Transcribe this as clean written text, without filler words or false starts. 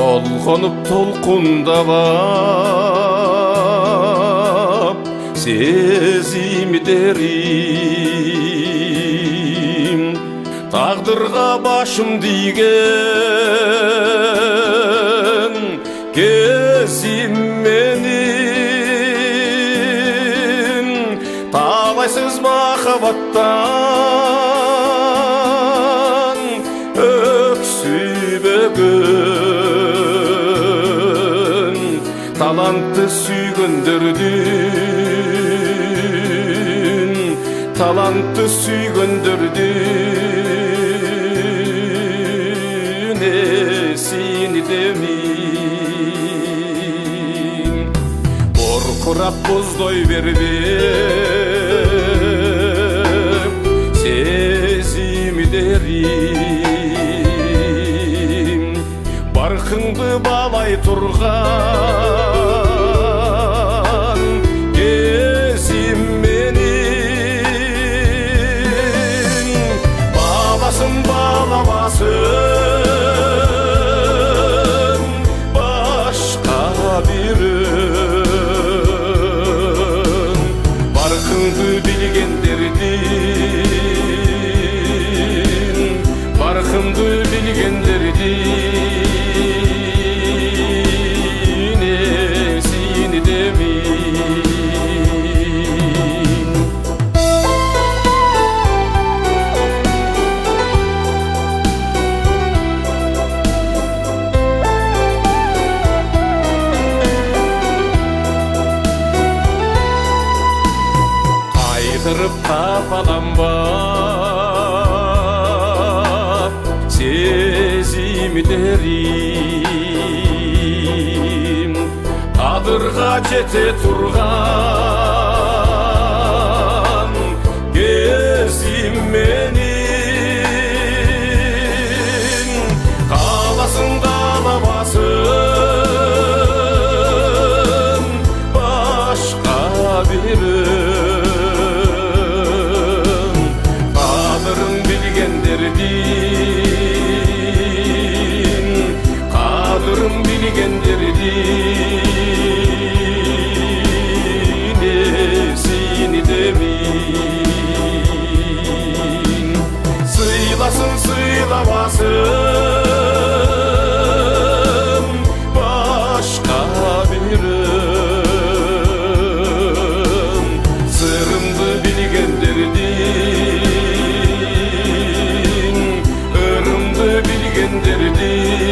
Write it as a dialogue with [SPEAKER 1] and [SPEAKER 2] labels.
[SPEAKER 1] толқынып толқындап сезімдерім тағдырға башым дейген кезім менің талайсыз махаббаттан өксібөгін талантты сүйгендердің талантты сүйгендердің сені демейм борқырап боздай бербем сезімдерім барқыңды балай тұрған кезім менің баласын баламасын башқа бірін барқыңды білгендердің барқымды білгендердің сені демейм қайғырып қапаланбап сезімдерім қадырға жете тұрған кезім менің қаласын қаламасын башқа бірін қадырын білгендердің қадырын білгендердің сені демейм сыйласын сыйламасын башқа бірін сырымды білгендердің ырымды білгендердің